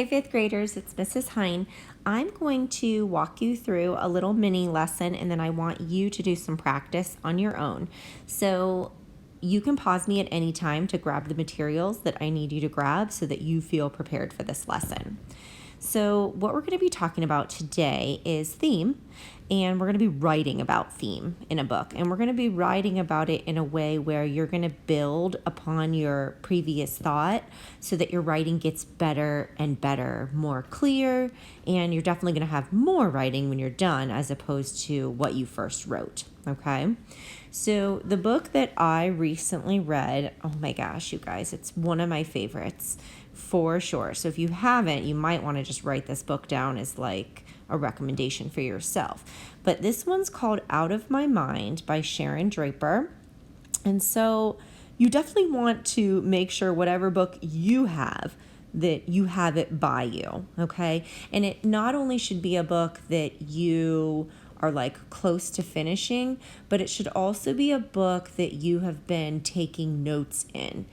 Hi, fifth graders, it's Mrs. Hine. I'm going to walk you through a little mini lesson and then I want you to do some practice on your own. So you can pause me at any time to grab the materials that I need you to grab so that you feel prepared for this lesson. So what we're going to be talking about today is theme, and we're going to be writing about theme in a book, and we're going to be writing about it in a way where you're going to build upon your previous thought so that your writing gets better and better, more clear, and you're definitely going to have more writing when you're done as opposed to what you first wrote, okay? So the book that I recently read, oh my gosh, you guys, it's one of my favorites for sure. So if you haven't, you might want to just write this book down as like a recommendation for yourself. But this one's called Out of My Mind by Sharon Draper. And so you definitely want to make sure whatever book you have, that you have it by you, okay? And it not only should be a book that you are like close to finishing, but it should also be a book that you have been taking notes in.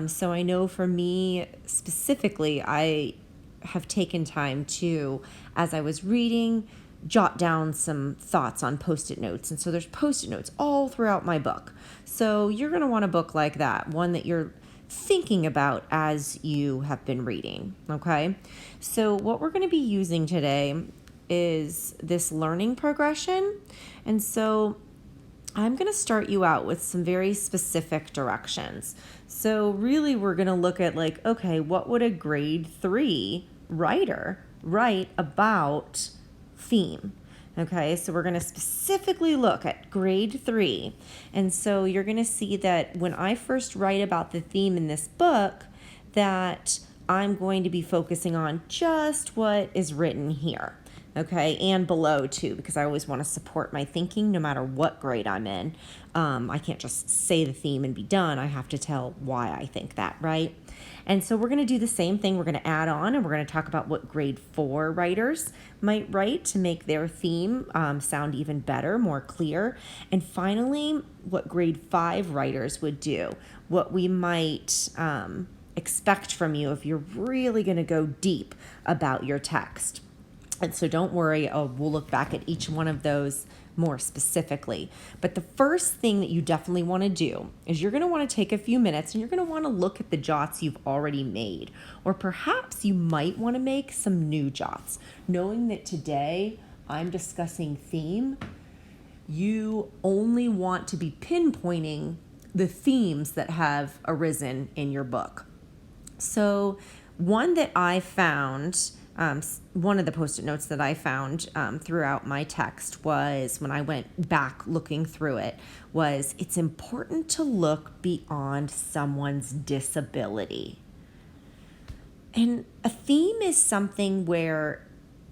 So I know for me specifically, I have taken time to, as I was reading, jot down some thoughts on Post-it notes. And so there's Post-it notes all throughout my book. So you're going to want a book like that, one that you're thinking about as you have been reading, okay? So what we're going to be using today is this learning progression. And so I'm going to start you out with some very specific directions. So really we're going to look at like, okay, what would a grade 3 writer write about theme? Okay, so we're going to specifically look at grade 3. And so you're going to see that when I first write about the theme in this book, that I'm going to be focusing on just what is written here. Okay, and below too, because I always want to support my thinking no matter what grade I'm in. I can't just say the theme and be done. I have to tell why I think that, right? And so we're going to do the same thing. We're going to add on and we're going to talk about what grade 4 writers might write to make their theme sound even better, more clear. And finally, what grade 5 writers would do, what we might expect from you if you're really going to go deep about your text. And so don't worry, we'll look back at each one of those more specifically. But the first thing that you definitely want to do is you're going to want to take a few minutes and you're going to want to look at the jots you've already made. Or perhaps you might want to make some new jots. Knowing that today I'm discussing theme, you only want to be pinpointing the themes that have arisen in your book. So one that I found, one of the Post-it notes that I found throughout my text was, when I went back looking through it, was it's important to look beyond someone's disability. And a theme is something where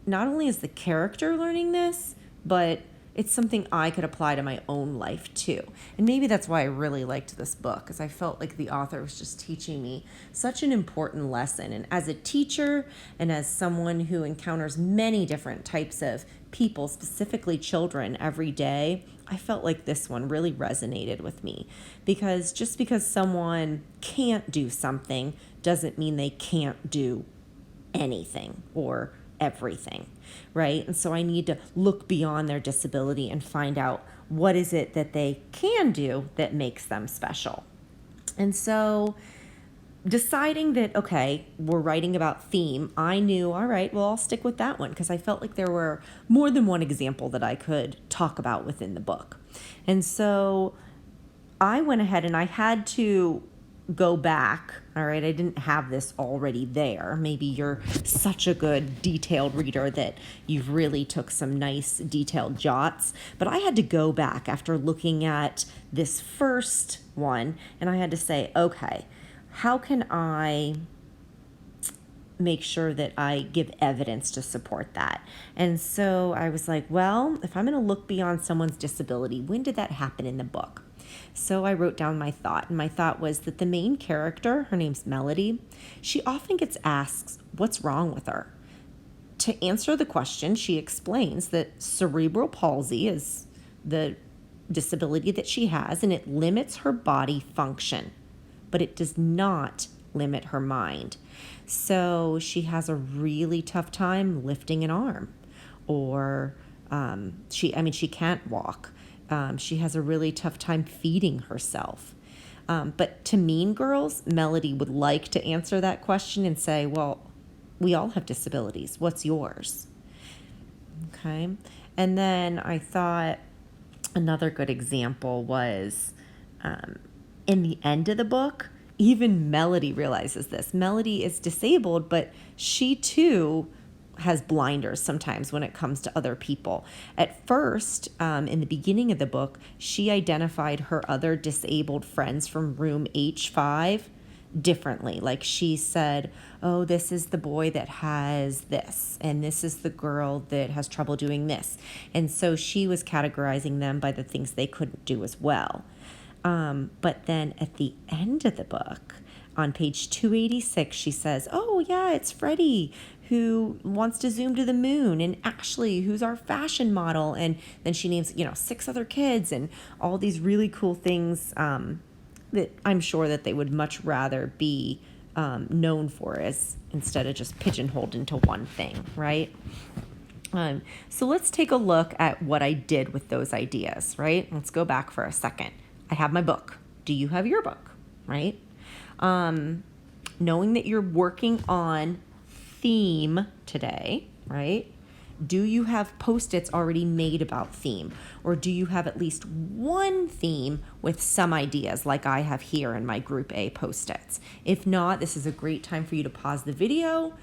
not only is the character learning this, but it's something I could apply to my own life too. And maybe that's why I really liked this book, because I felt like the author was just teaching me such an important lesson. And as a teacher and as someone who encounters many different types of people, specifically children, every day, I felt like this one really resonated with me. Because just because someone can't do something doesn't mean they can't do anything or everything, right? And so I need to look beyond their disability and find out what is it that they can do that makes them special. And so deciding that, okay, we're writing about theme, I knew, all right, well, I'll stick with that one because I felt like there were more than one example that I could talk about within the book. And so I went ahead and I had to go back, all right? I didn't have this already there. Maybe you're such a good detailed reader that you've really took some nice detailed jots, but I had to go back after looking at this first one, and I had to say, okay, how can I make sure that I give evidence to support that? And so I was like, well, if I'm going to look beyond someone's disability, when did that happen in the book? So I wrote down my thought, and my thought was that the main character, her name's Melody, she often gets asked what's wrong with her. To answer the question, she explains that cerebral palsy is the disability that she has, and it limits her body function, but it does not limit her mind. So she has a really tough time lifting an arm, or she can't walk. She has a really tough time feeding herself. But to Mean Girls, Melody would like to answer that question and say, well, we all have disabilities. What's yours? Okay. And then I thought another good example was in the end of the book, even Melody realizes this. Melody is disabled, but she too has blinders sometimes when it comes to other people. At first, in the beginning of the book, she identified her other disabled friends from room H5 differently. Like she said, oh, this is the boy that has this, and this is the girl that has trouble doing this. And so she was categorizing them by the things they couldn't do as well. But then at the end of the book, on page 286, she says, oh, yeah, it's Freddie who wants to zoom to the moon, and Ashley, who's our fashion model. And then she names, 6 other kids and all these really cool things that I'm sure that they would much rather be known for as instead of just pigeonholed into one thing, right? So let's take a look at what I did with those ideas, right? Let's go back for a second. I have my book. Do you have your book, right? Knowing that you're working on theme today, right? Do you have Post-its already made about theme? Or do you have at least one theme with some ideas like I have here in my Group A Post-its? If not, this is a great time for you to pause the video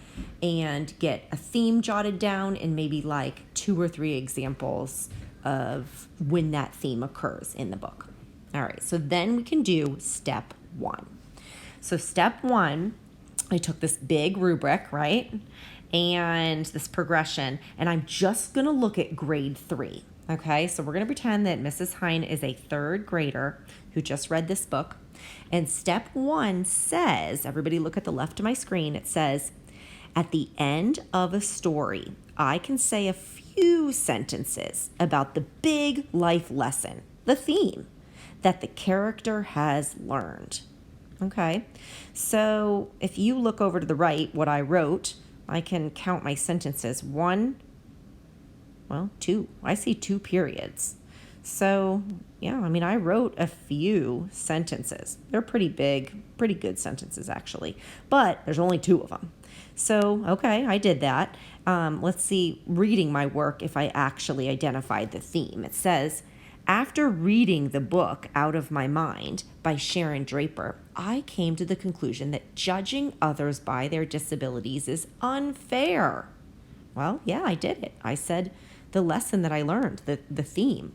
and get a theme jotted down and maybe like 2 or 3 examples of when that theme occurs in the book. All right, so then we can do step 1. So step 1, I took this big rubric, right? And this progression, and I'm just going to look at grade 3. Okay, so we're going to pretend that Mrs. Hine is a 3rd grader who just read this book. And step 1 says, everybody look at the left of my screen, it says, at the end of a story, I can say a few sentences about the big life lesson, the theme, that the character has learned. Okay, so if you look over to the right, what I wrote, I can count my sentences. 2. I see 2 periods. So, yeah, I wrote a few sentences. They're pretty big, pretty good sentences, actually. But there's only 2 of them. So, okay, I did that. Let's see, reading my work, if I actually identified the theme. It says, after reading the book Out of My Mind by Sharon Draper, I came to the conclusion that judging others by their disabilities is unfair. Well, yeah, I did it. I said the lesson that I learned, the theme.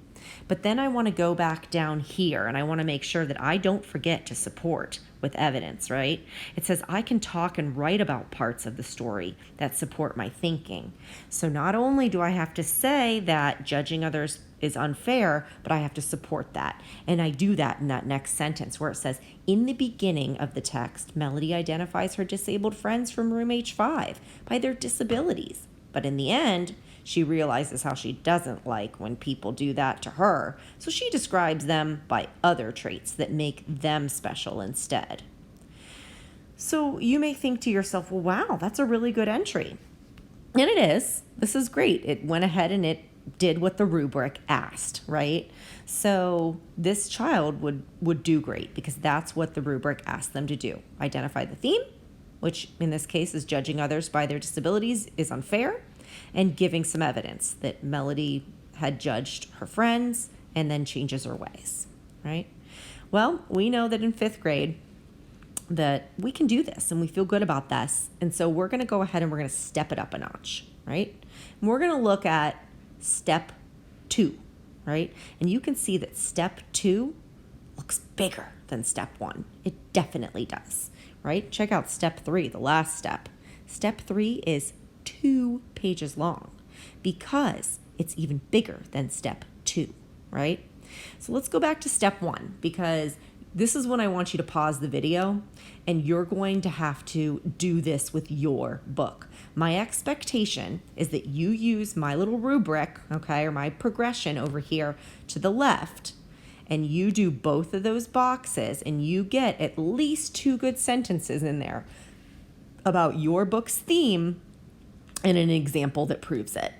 But then I want to go back down here and I want to make sure that I don't forget to support with evidence, right? It says I can talk and write about parts of the story that support my thinking. So not only do I have to say that judging others is unfair, but I have to support that. And I do that in that next sentence where it says, in the beginning of the text, Melody identifies her disabled friends from room H5 by their disabilities. But in the end, she realizes how she doesn't like when people do that to her, so she describes them by other traits that make them special instead. So you may think to yourself, well, wow, that's a really good entry. And it is. This is great. It went ahead and it did what the rubric asked, right? So this child would do great because that's what the rubric asked them to do. Identify the theme, which in this case is judging others by their disabilities is unfair, and giving some evidence that Melody had judged her friends and then changes her ways, right? Well, we know that in 5th grade that we can do this and we feel good about this. And so we're going to go ahead and we're going to step it up a notch, right? And we're going to look at step 2, right? And you can see that step 2 looks bigger than step 1. It definitely does, right? Check out step 3, the last step. Step 3 is 2 pages long because it's even bigger than step 2, right? So let's go back to step 1 because this is when I want you to pause the video and you're going to have to do this with your book. My expectation is that you use my little rubric, okay, or my progression over here to the left, and you do both of those boxes and you get at least 2 good sentences in there about your book's theme and an example that proves it,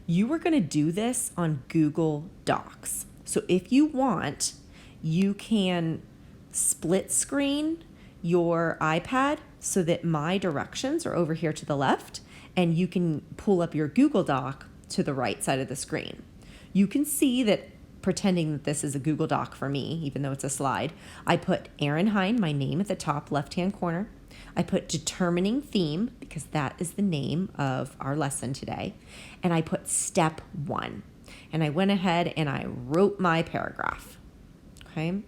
you are going to do this on Google Docs. So if you want, you can split screen your iPad so that my directions are over here to the left, and you can pull up your Google Doc to the right side of the screen. You can see that, pretending that this is a Google Doc for me, even though it's a slide, I put Erin Hine, my name, at the top left-hand corner. I put determining theme, because that is the name of our lesson today. And I put step 1. And I went ahead and I wrote my paragraph. Okay.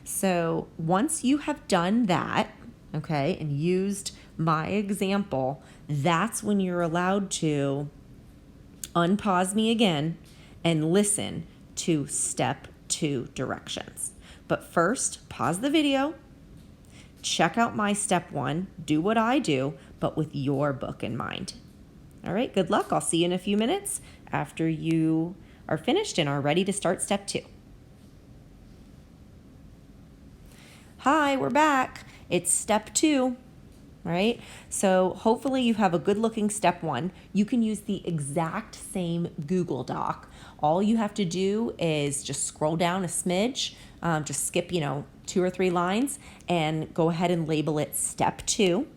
So once you have done that, okay, and used my example, that's when you're allowed to unpause me again and listen to step 2 directions. But first, pause the video, check out my step 1, do what I do, but with your book in mind. All right, good luck. I'll see you in a few minutes after you are finished and are ready to start step 2. Hi, we're back. It's step 2. Right? So hopefully you have a good looking step 1. You can use the exact same Google Doc. All you have to do is just scroll down a smidge, just skip, 2 or 3 lines and go ahead and label it step 2.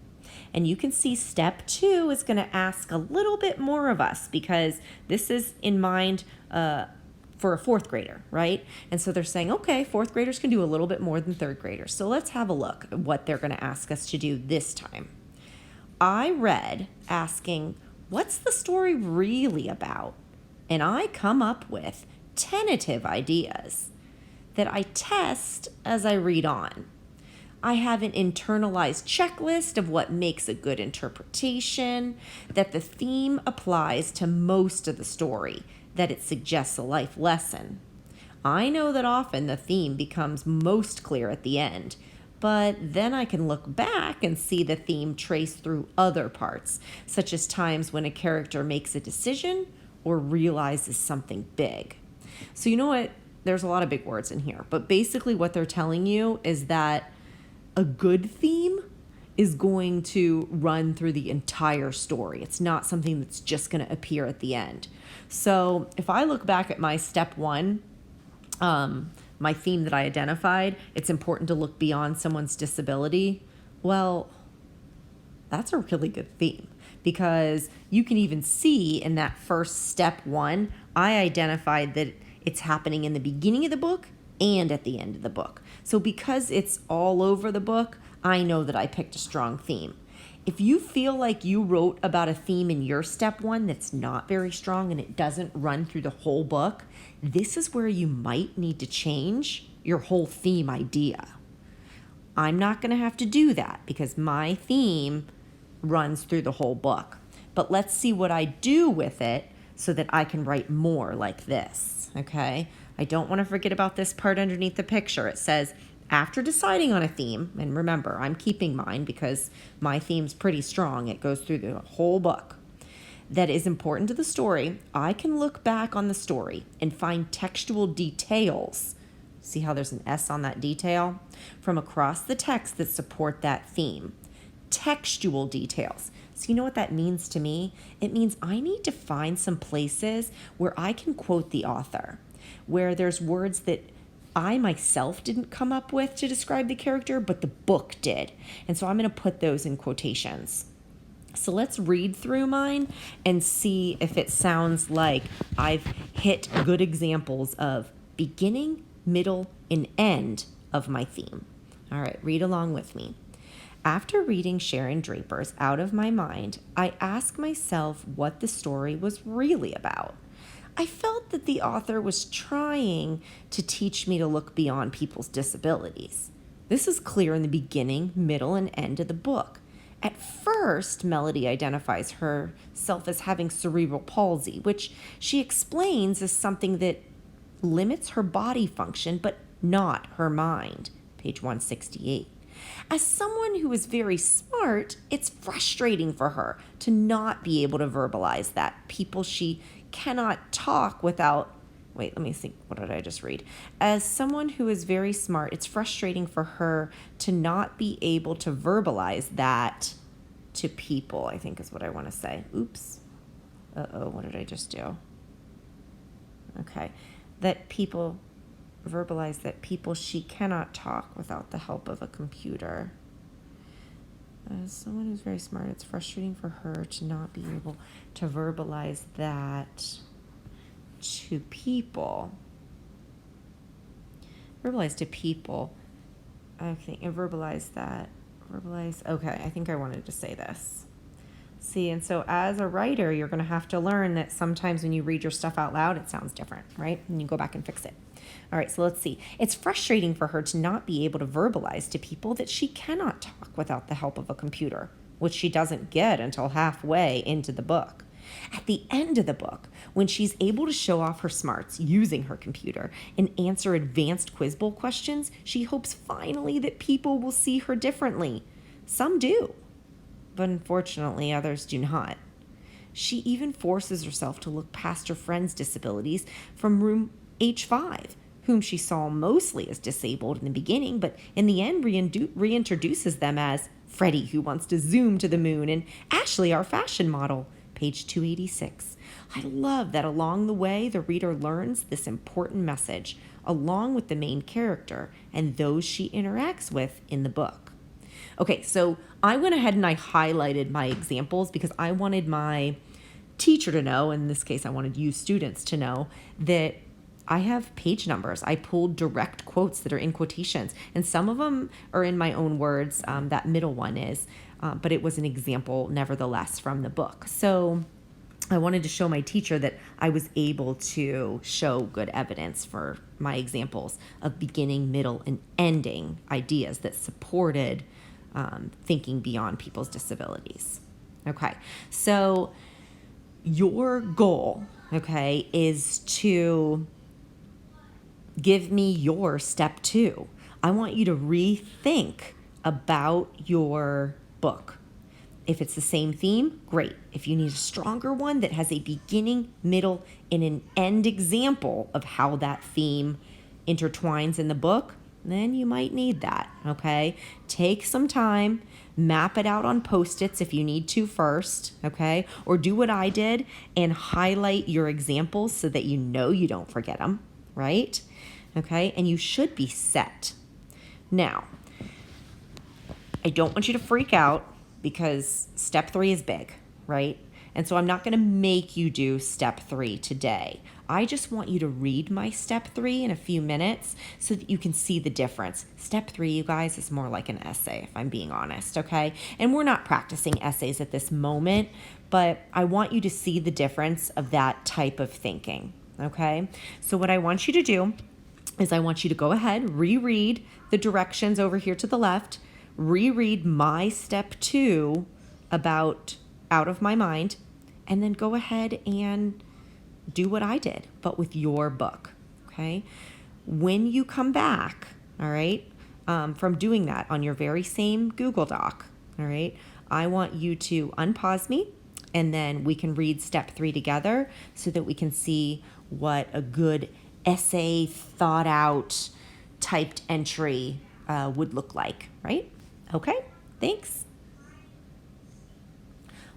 And you can see step 2 is going to ask a little bit more of us because this is in mind for a 4th grader, right? And so they're saying, okay, 4th graders can do a little bit more than 3rd graders. So let's have a look at what they're going to ask us to do this time. I read asking, what's the story really about? And I come up with tentative ideas that I test as I read on. I have an internalized checklist of what makes a good interpretation, that the theme applies to most of the story, that it suggests a life lesson. I know that often the theme becomes most clear at the end, but then I can look back and see the theme traced through other parts, such as times when a character makes a decision or realizes something big. So you know what? There's a lot of big words in here, but basically what they're telling you is that a good theme is going to run through the entire story. It's not something that's just going to appear at the end. So if I look back at my step 1, my theme that I identified, it's important to look beyond someone's disability. Well, that's a really good theme because you can even see in that first step 1, I identified that it's happening in the beginning of the book and at the end of the book. So because it's all over the book, I know that I picked a strong theme. If you feel like you wrote about a theme in your step 1 that's not very strong and it doesn't run through the whole book, this is where you might need to change your whole theme idea. I'm not going to have to do that because my theme runs through the whole book. But let's see what I do with it so that I can write more like this, okay? I don't want to forget about this part underneath the picture. It says, after deciding on a theme, and remember, I'm keeping mine because my theme's pretty strong. It goes through the whole book. That is important to the story. I can look back on the story and find textual details. See how there's an S on that detail? From across the text that support that theme. Textual details. So you know what that means to me? It means I need to find some places where I can quote the author, where there's words that I myself didn't come up with to describe the character, but the book did. And so I'm going to put those in quotations. So let's read through mine and see if it sounds like I've hit good examples of beginning, middle, and end of my theme. All right, read along with me. After reading Sharon Draper's Out of My Mind, I ask myself what the story was really about. I felt that the author was trying to teach me to look beyond people's disabilities. This is clear in the beginning, middle, and end of the book. At first, Melody identifies herself as having cerebral palsy, which she explains as something that limits her body function, but not her mind. Page 168. As someone who is very smart, it's frustrating for her to not be able to verbalize that. She cannot talk without wait, let me think. What did I just read? As someone who is very smart, it's frustrating for her to not be able to verbalize that to people, I think is what I want to say. Oops. Uh-oh, what did I just do? Okay. That people verbalize that people she cannot talk without the help of a computer. As someone who's very smart, it's frustrating for her to not be able to verbalize that to people. Verbalize to people. Okay, and verbalize that. Verbalize. Okay, I think I wanted to say this. See, and so as a writer, you're going to have to learn that sometimes when you read your stuff out loud, it sounds different, right? And you go back and fix it. All right, so let's see. It's frustrating for her to not be able to verbalize to people that she cannot talk without the help of a computer, which she doesn't get until halfway into the book. At the end of the book, when she's able to show off her smarts using her computer and answer advanced quiz bowl questions, she hopes finally that people will see her differently. Some do, but unfortunately others do not. She even forces herself to look past her friend's disabilities from room H5, whom she saw mostly as disabled in the beginning, but in the end reintroduces them as Freddie, who wants to zoom to the moon, and Ashley, our fashion model, page 286. I love that along the way, the reader learns this important message, along with the main character and those she interacts with in the book. Okay, so I went ahead and I highlighted my examples because I wanted my teacher to know, in this case I wanted you students to know, that I have page numbers. I pulled direct quotes that are in quotations, and some of them are in my own words. That middle one is, but it was an example nevertheless from the book. So I wanted to show my teacher that I was able to show good evidence for my examples of beginning, middle, and ending ideas that supported thinking beyond people's disabilities. Okay, so your goal, okay, is to give me your step 2. I want you to rethink about your book. If it's the same theme, great. If you need a stronger one that has a beginning, middle, and an end example of how that theme intertwines in the book, then you might need that, okay? Take some time, map it out on Post-its if you need to first, okay? Or do what I did and highlight your examples so that you know you don't forget them, right? Okay, and you should be set. Now, I don't want you to freak out because step 3 is big, right? And so I'm not going to make you do step 3 today. I just want you to read my step 3 in a few minutes so that you can see the difference. Step 3, you guys, is more like an essay, if I'm being honest, okay? And we're not practicing essays at this moment, but I want you to see the difference of that type of thinking, okay? So what I want you to do is I want you to go ahead, reread the directions over here to the left, reread my step 2 about out of my mind, and then go ahead and do what I did, but with your book, okay? When you come back, all right, from doing that on your very same Google Doc, all right, I want you to unpause me, and then we can read step 3 together so that we can see what a good essay, thought out, typed entry would look like, right? Okay, thanks.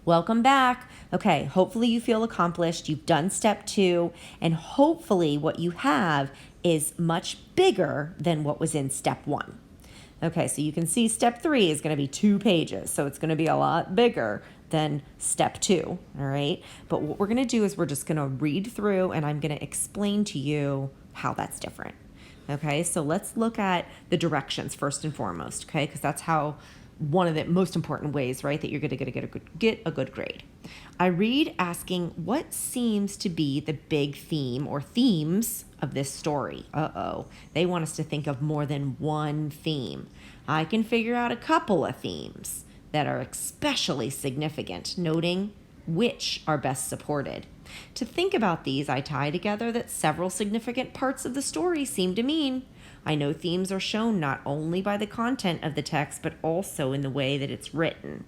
Welcome back. Okay, hopefully you feel accomplished. You've done step 2, and hopefully what you have is much bigger than what was in step 1. Okay, so you can see step 3 is going to be 2 pages, so it's going to be a lot bigger than step 2, all right? But what we're going to do is we're just going to read through, and I'm going to explain to you how that's different. Okay, so let's look at the directions first and foremost, okay? Because that's how one of the most important ways, right, that you're going to get a good grade. I read asking what seems to be the big theme or themes of this story. They want us to think of more than one theme. I can figure out a couple of themes that are especially significant, noting which are best supported. To think about these, I tie together that several significant parts of the story seem to mean. I know themes are shown not only by the content of the text, but also in the way that it's written.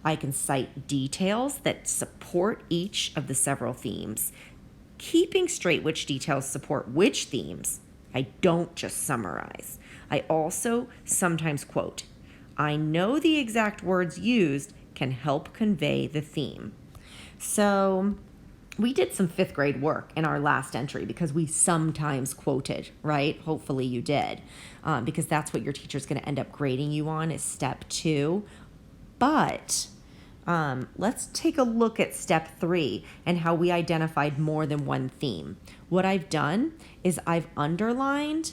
I can cite details that support each of the several themes. keeping straight which details support which themes. I don't just summarize. I also sometimes quote. I know the exact words used can help convey the theme. So we did some 5th grade work in our last entry because we sometimes quoted, right? Hopefully you did, because that's what your teacher's going to end up grading you on is step 2. But let's take a look at step 3 and how we identified more than one theme. What I've done is I've underlined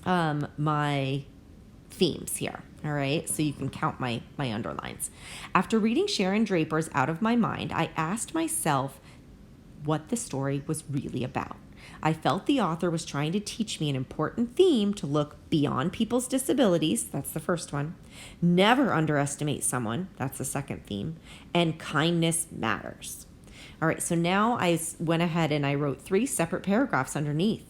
my themes here. All right, so you can count my underlines. After reading Sharon Draper's Out of My Mind, I asked myself what the story was really about. I felt the author was trying to teach me an important theme to look beyond people's disabilities, that's the first one, never underestimate someone, that's the second theme, and kindness matters. All right, so now I went ahead and I wrote 3 separate paragraphs underneath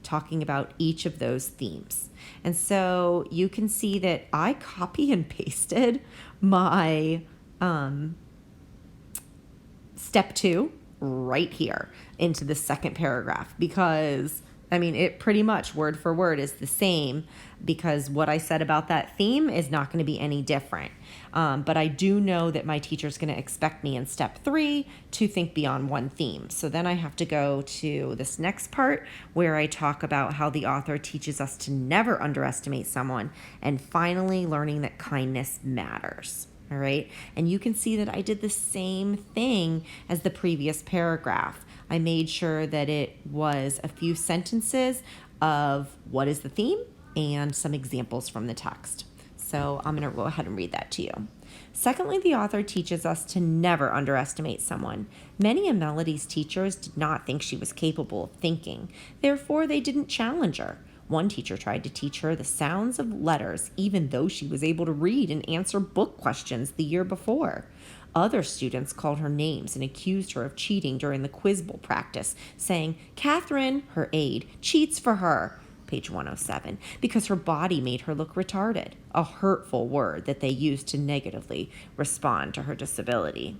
talking about each of those themes. And so you can see that I copy and pasted my step 2 right here into the second paragraph because, I mean, it pretty much word for word is the same because what I said about that theme is not going to be any different. But I do know that my teacher's going to expect me in step 3 to think beyond one theme. So then I have to go to this next part where I talk about how the author teaches us to never underestimate someone and finally learning that kindness matters. All right. And you can see that I did the same thing as the previous paragraph. I made sure that it was a few sentences of what is the theme and some examples from the text. So I'm going to go ahead and read that to you. Secondly, the author teaches us to never underestimate someone. Many of Melody's teachers did not think she was capable of thinking. Therefore, they didn't challenge her. One teacher tried to teach her the sounds of letters, even though she was able to read and answer book questions the year before. Other students called her names and accused her of cheating during the quiz bowl practice, saying, Catherine, her aide, cheats for her, page 107, because her body made her look retarded, a hurtful word that they used to negatively respond to her disability.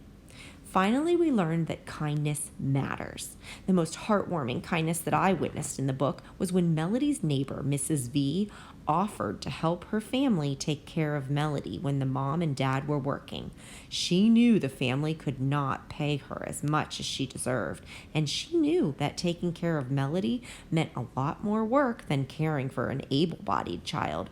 Finally, we learned that kindness matters. The most heartwarming kindness that I witnessed in the book was when Melody's neighbor, Mrs. V, offered to help her family take care of Melody when the mom and dad were working. She knew the family could not pay her as much as she deserved, and she knew that taking care of Melody meant a lot more work than caring for an able-bodied child.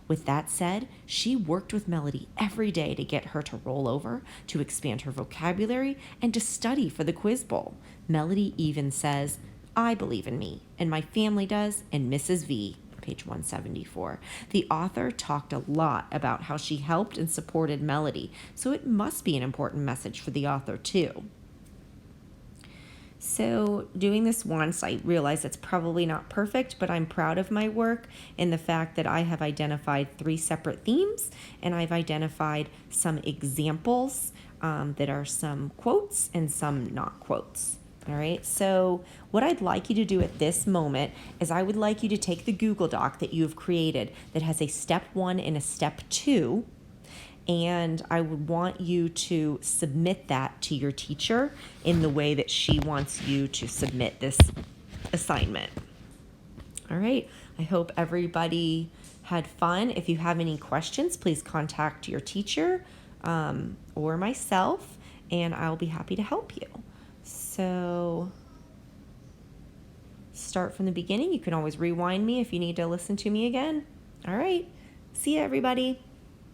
With that said, she worked with Melody every day to get her to roll over, to expand her vocabulary, and to study for the quiz bowl. Melody even says, I believe in me, and my family does, and Mrs. V, page 174. The author talked a lot about how she helped and supported Melody, so it must be an important message for the author too. So doing this once, I realize it's probably not perfect, but I'm proud of my work and the fact that I have identified 3 separate themes and I've identified some examples that are some quotes and some not quotes. All right, so what I'd like you to do at this moment is I would like you to take the Google Doc that you've created that has a step 1 and a step 2, and I would want you to submit that to your teacher in the way that she wants you to submit this assignment. All right, I hope everybody had fun. If you have any questions, please contact your teacher or myself, and I'll be happy to help you. So start from the beginning. You can always rewind me if you need to listen to me again. All right, see you, everybody.